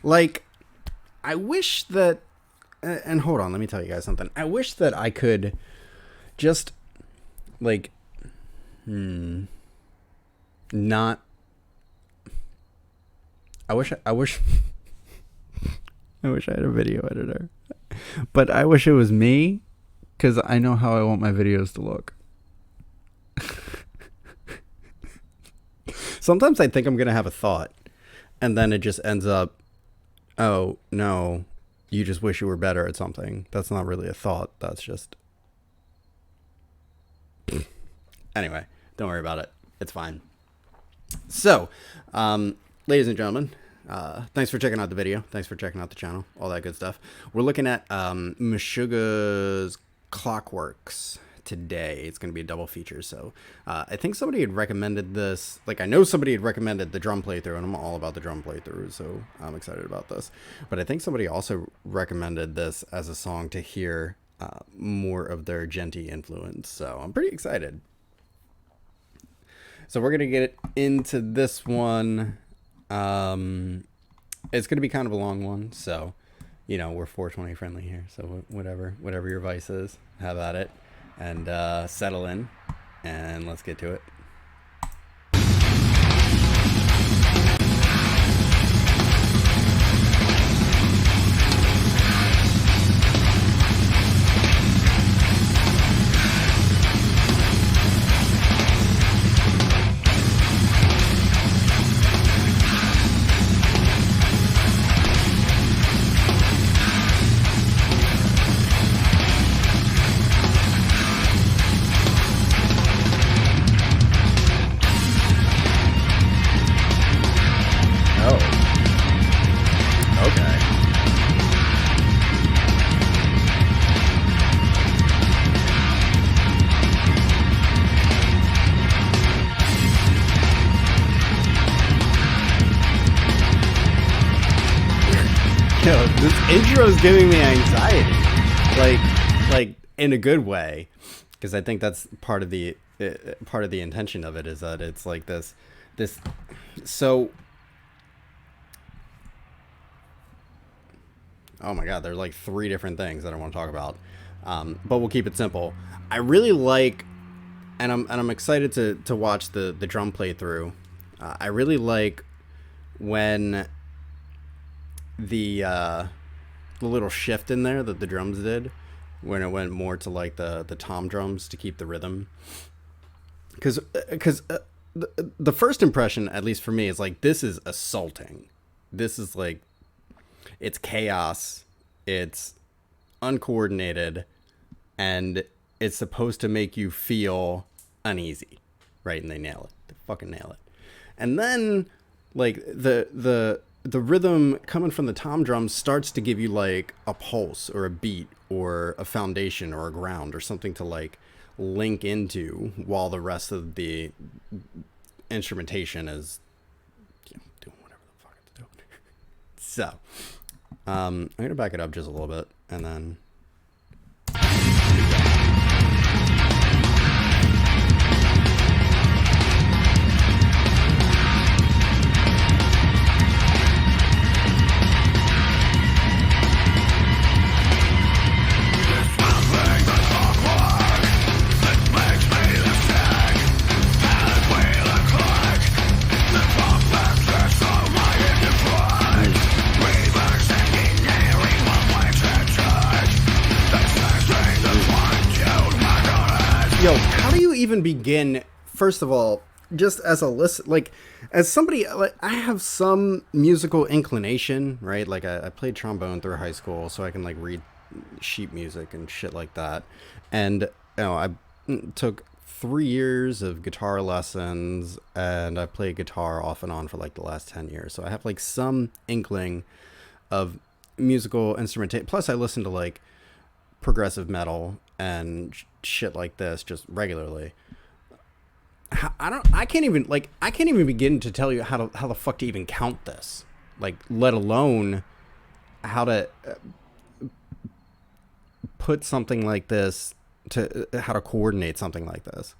Like, I wish that, and hold on, let me tell you guys something. I wish that I could just, like, not, I wish I wish I had a video editor, but I wish it was me, because I know how I want my videos to look. Sometimes I think I'm going to have a thought, and then it just ends up, oh, no, you just wish you were better at something. That's not really a thought. That's just... Anyway, don't worry about it. It's fine. So, ladies and gentlemen, thanks for checking out the video. Thanks for checking out the channel. All that good stuff. We're looking at Meshuggah's Clockworks today. It's going to be a double feature. So I think somebody had recommended this. Like, I know somebody had recommended the drum playthrough, and I'm all about the drum playthrough, so I'm excited about this. But I think somebody also recommended this as a song to hear more of their djenty influence. So I'm pretty excited. So we're going to get into this one. It's going to be kind of a long one. So, you know, we're 420 friendly here. So whatever your vice is, have at it. And settle in, and let's get to it. Yo, this intro is giving me anxiety, like in a good way, because I think that's part of the intention of it, is that it's like this. So, oh my God, there's like 3 different things that I want to talk about, but we'll keep it simple. I really like, and I'm excited to watch the drum playthrough. I really like when the little shift in there that the drums did, when it went more to like the tom drums to keep the rhythm, because the first impression, at least for me, is like, this is assaulting. This is like, it's chaos, it's uncoordinated, and it's supposed to make you feel uneasy, right? And they nail it. They fucking nail it. And then like the rhythm coming from the tom drums starts to give you like a pulse or a beat or a foundation or a ground or something to like link into, while the rest of the instrumentation is, you know, doing whatever the fuck it's doing. So I'm gonna back it up just a little bit, and then how do you even begin? First of all, just as a listen, like, as somebody, like, I have some musical inclination, right? Like, I played trombone through high school, so I can like read sheet music and shit like that. And, you know, I took 3 years of guitar lessons, and I played guitar off and on for like the last 10 years. So I have like some inkling of musical instrumentation. Plus I listen to like progressive metal and shit like this just regularly. I can't even begin to tell you how the fuck to even count this, like, let alone how to put something like this, to how to coordinate something like this.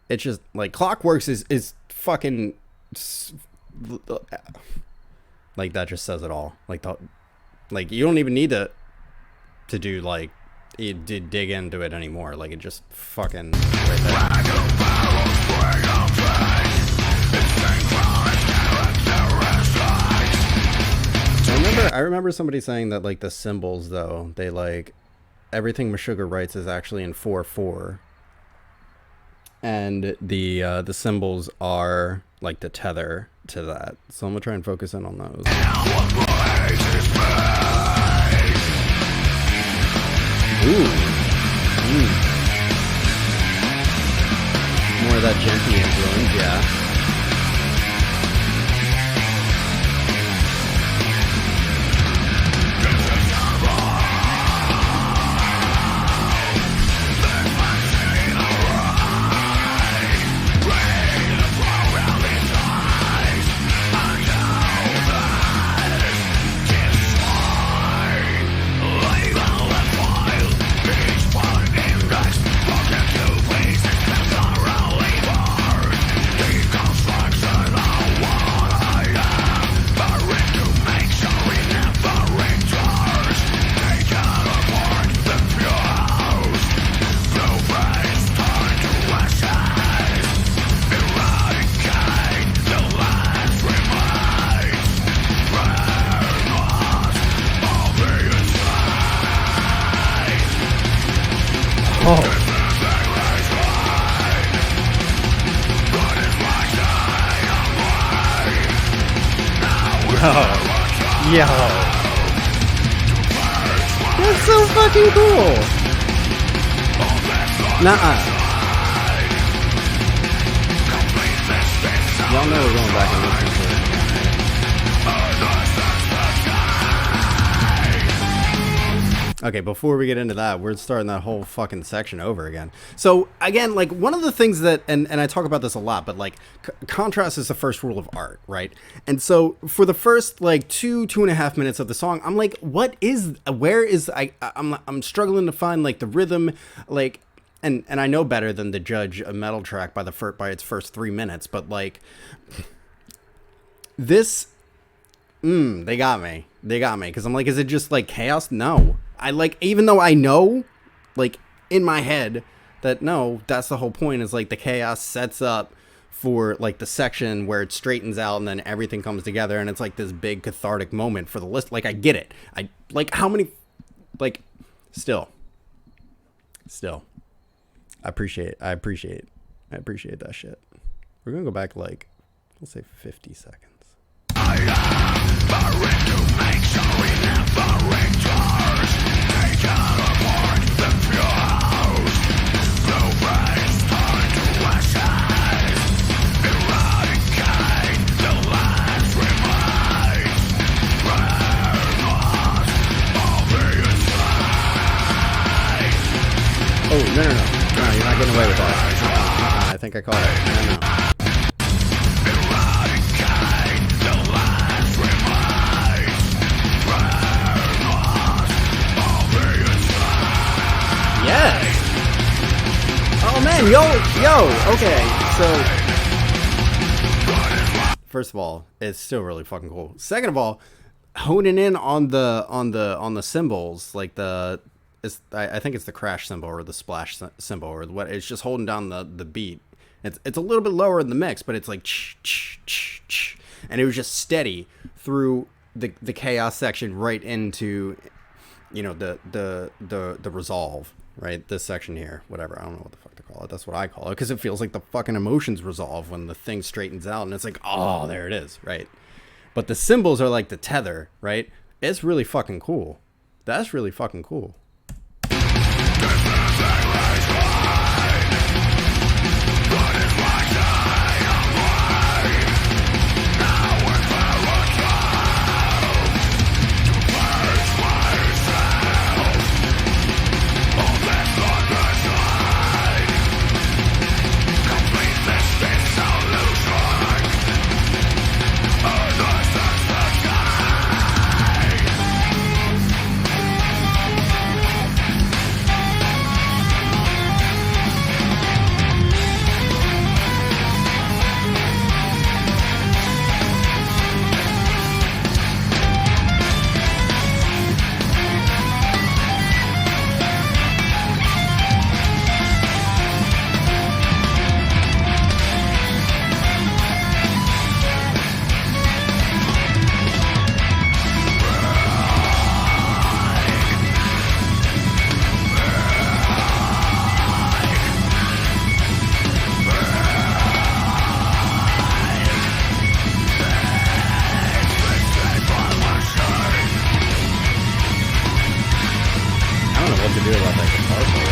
It's just like Clockworks is fucking, Like that just says it all. Like you don't even need to do like you dig into it anymore. Like it just fucking right there. I remember somebody saying that like the symbols though, they like everything Meshuggah writes is actually in 4/4, and the symbols are like the tether to that. So I'm gonna try and focus in on those. More of that genty influence, yeah. Oh. Yo. That's so fucking cool. Nuh-uh. Y'all know we're going back and listening to it. Okay, before we get into that, we're starting that whole fucking section over again. So, again, like, one of the things that, and I talk about this a lot, but, like, contrast is the first rule of art, right? And so, for the first, like, 2.5 minutes of the song, I'm like, I'm struggling to find, like, the rhythm, like, and I know better than to judge a metal track by its first 3 minutes, but, like, this, they got me, because I'm like, is it just, like, chaos? No. I like, even though I know, like, in my head that no, that's the whole point, is like the chaos sets up for like the section where it straightens out and then everything comes together and it's like this big cathartic moment for the list. Like, I get it. I like how many, like, still, I appreciate that shit. We're gonna go back like, let's say 50 seconds. Oh, no, you're not getting away with that. I think I caught it. No. Yes. Oh man, okay. So first of all, it's still really fucking cool. Second of all, honing in on the symbols, like I think it's the crash symbol or the splash symbol or what. It's just holding down the beat. It's a little bit lower in the mix, but it's like and it was just steady through the chaos section right into, you know, the resolve, right? This section here, whatever, I don't know what the fuck to call it. That's what I call it, because it feels like the fucking emotions resolve when the thing straightens out and it's like, oh, there it is, right? But the symbols are like the tether, right? It's really fucking cool. That's really fucking cool. do about that guitar solo.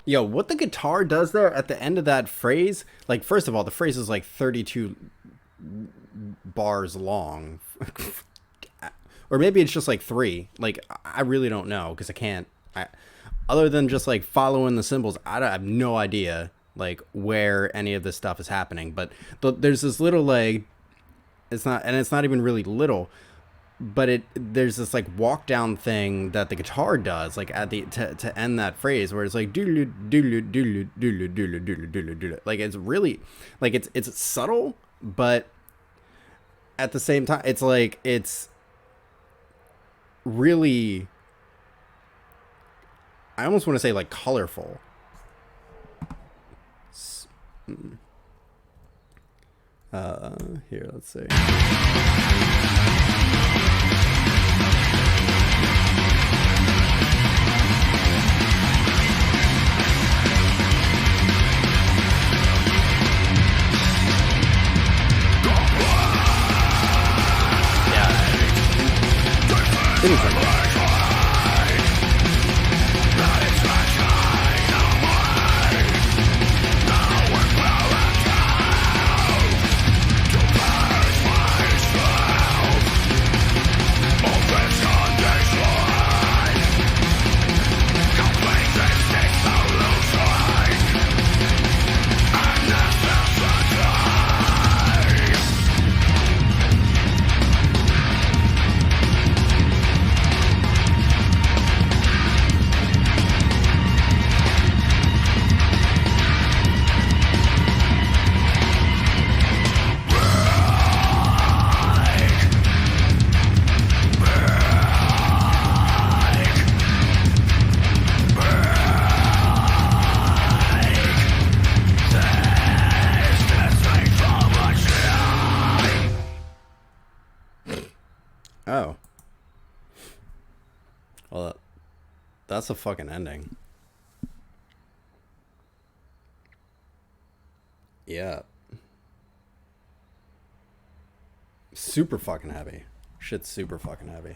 Yo, what the guitar does there at the end of that phrase, like, first of all, the phrase is like 32 bars long. Or maybe it's just like 3. Like, I really don't know, because I can't, other than just like following the symbols, I have no idea like where any of this stuff is happening. But there's this little, like, it's not even really little, but there's this like walk down thing that the guitar does, like at the to end that phrase, where it's like doodle doodle doodle doodle doodle doodle doodle doodle. Like, it's really, like, it's subtle, but at the same time it's like, it's really, I almost want to say like colorful. Here, let's see. Oh. Well, that's a fucking ending. Yeah. Super fucking heavy. Shit's super fucking heavy.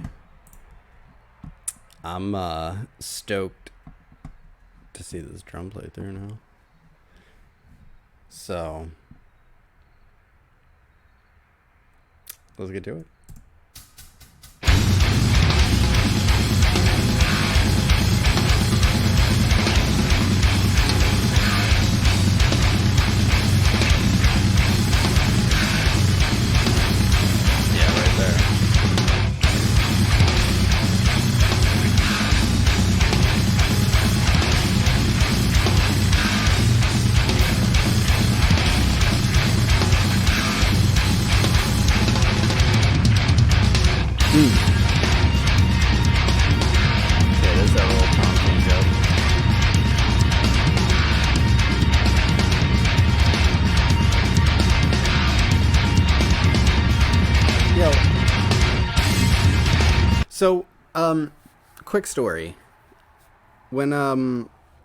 I'm stoked to see this drum playthrough now. So let's get to it. Yo. So, quick story. When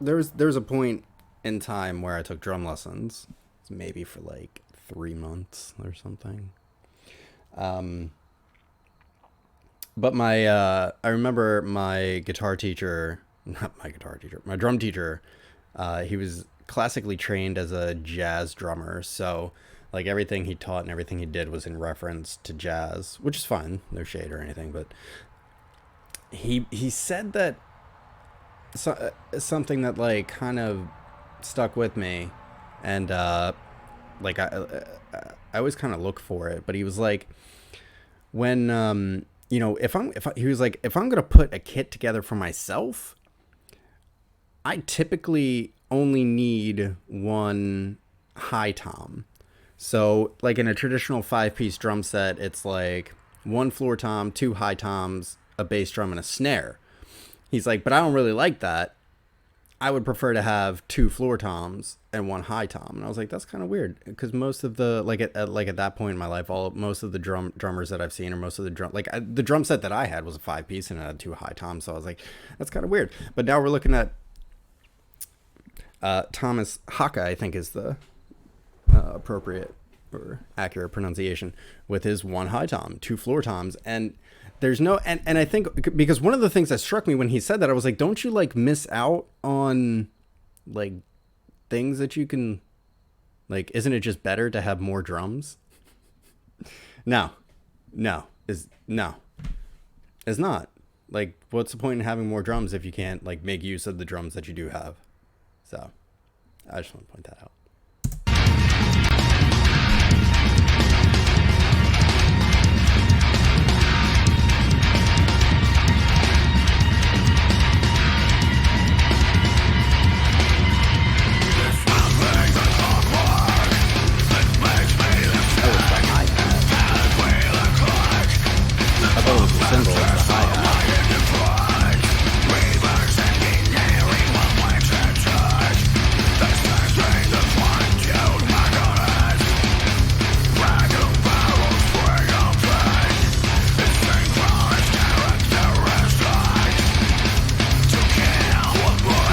there was a point in time where I took drum lessons, maybe for like 3 months or something. But I remember my drum teacher, he was classically trained as a jazz drummer, so like everything he taught and everything he did was in reference to jazz, which is fine, no shade or anything, but he said that something that like kind of stuck with me, and like I always kind of look for it, but he was like, when you know, he was like, if I'm gonna put a kit together for myself, I typically only need one high tom. So like in a traditional 5-piece drum set, it's like 1 floor tom, 2 high toms, a bass drum, and a snare. He's like, but I don't really like that. I would prefer to have 2 floor toms and 1 high tom. And I was like, that's kind of weird, because most of the at that point in my life, most of the drummers that I've seen, or most of the the drum set that I had was a 5-piece and it had 2 high toms. So I was like, that's kind of weird. But now we're looking at Thomas HAAKE, I think is the appropriate or accurate pronunciation, with his 1 high tom, 2 floor toms, and there's no, and I think, because one of the things that struck me when he said that, I was like, don't you like miss out on like things that you can, like, isn't it just better to have more drums? No, it's not. Like, what's the point in having more drums if you can't like make use of the drums that you do have? So I just want to point that out.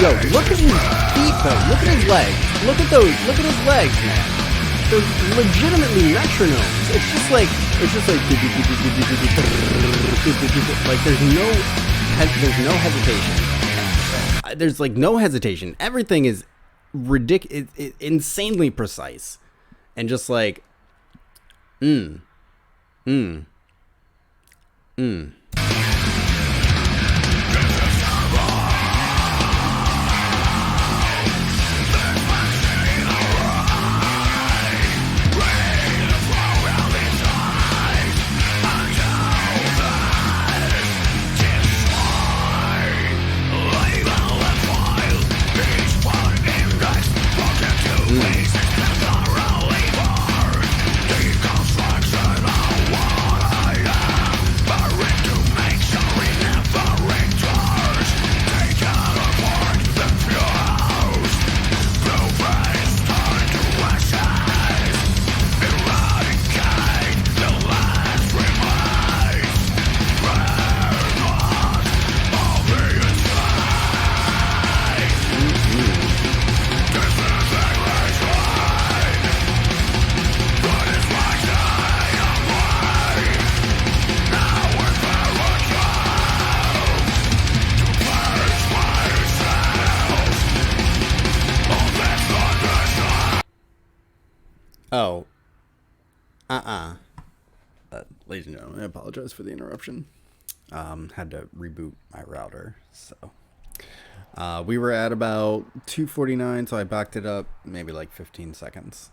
Yo, look at his feet though. Look at his legs. Look at those. Look at his legs, man. They're legitimately metronomes. It's just like there's no hesitation. There's like no hesitation. Everything is ridiculous, insanely precise, and just like ladies and gentlemen, I apologize for the interruption. Had to reboot my router, so we were at about 2:49, so I backed it up maybe like 15 seconds.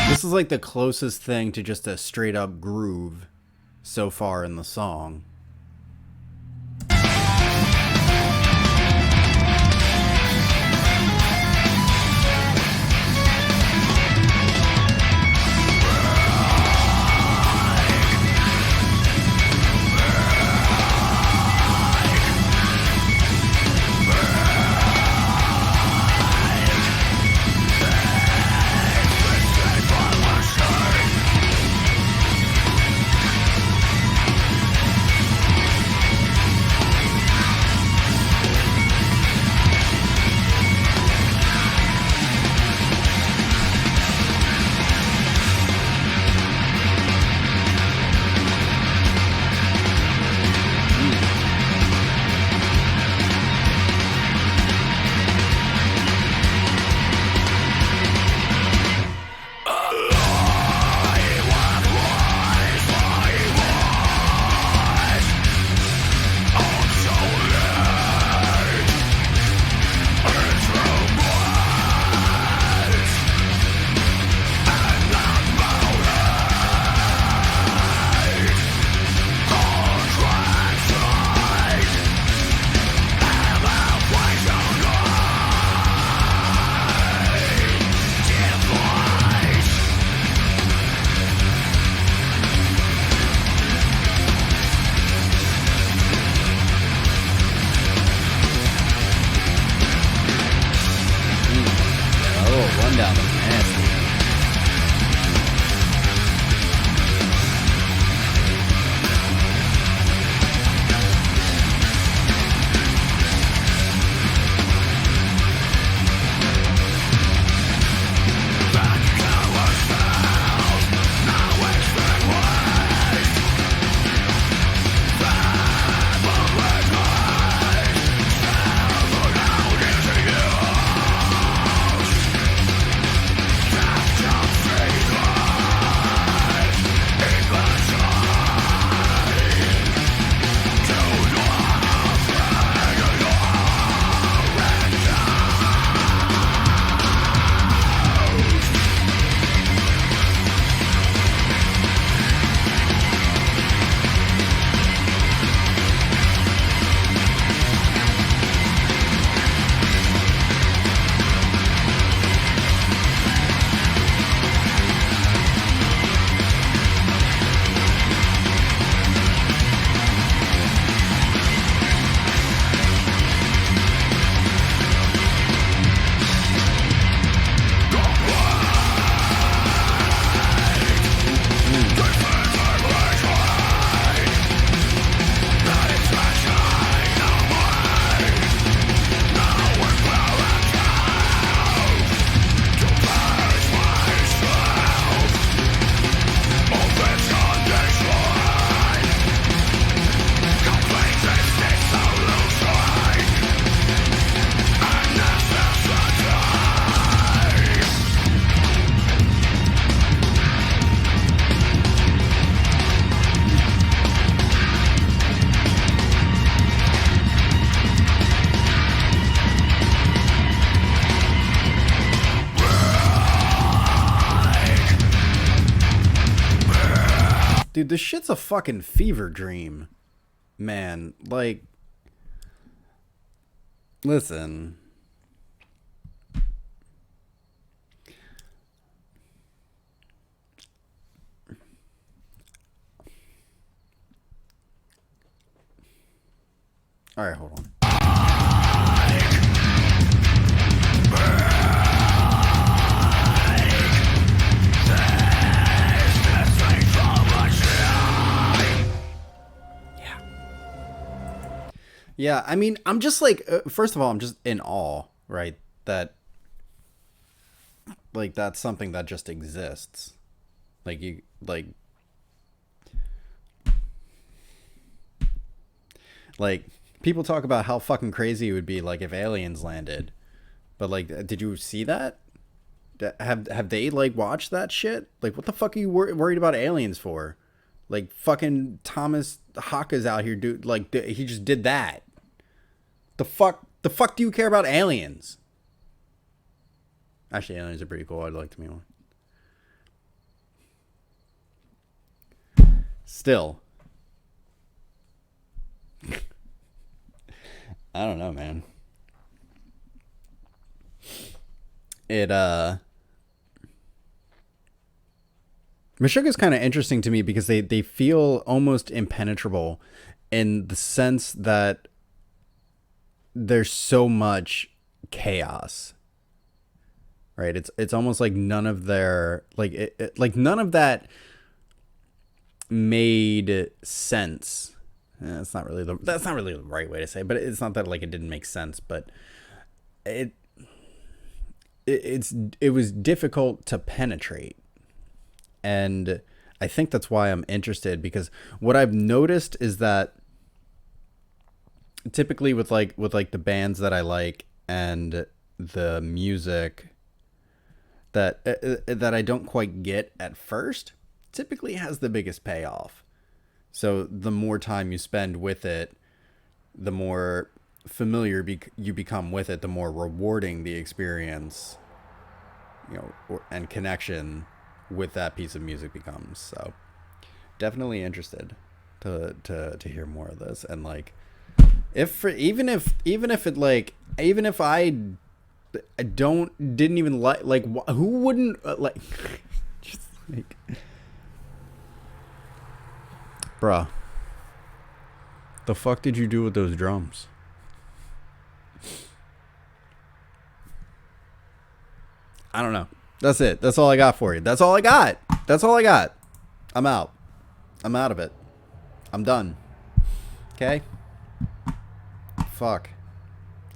This is like the closest thing to just a straight up groove so far in the song. Dude, this shit's a fucking fever dream. Man, like, listen. Alright, hold on. Yeah, I mean, I'm just like, first of all, I'm just in awe, right? That, like, that's something that just exists. Like, you, like, people talk about how fucking crazy it would be, like, if aliens landed. But, like, did you see that? Have they, like, watched that shit? Like, what the fuck are you worried about aliens for? Like, fucking Thomas HAAKE's out here, dude. Like, he just did that. The fuck do you care about aliens? Actually, aliens are pretty cool. I'd like to meet one. Still. I don't know, man. Meshuggah is kind of interesting to me because they feel almost impenetrable in the sense that there's so much chaos, right? It's almost like none of their like none of that made sense. That's not really the right way to say it, but it's not that like it didn't make sense, but it was difficult to penetrate. And I think that's why I'm interested, because what I've noticed is that typically with the bands that I like and the music that I don't quite get at first typically has the biggest payoff. So the more time you spend with it, the more familiar you become with it, the more rewarding the experience, and connection with that piece of music becomes. So definitely interested to hear more of this. And like, even if I didn't even like who wouldn't like just like, bruh, the fuck did you do with those drums? I don't know. That's it. That's all I got for you. That's all I got. I'm out. I'm out of it. I'm done. Okay? Fuck.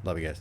Love you guys.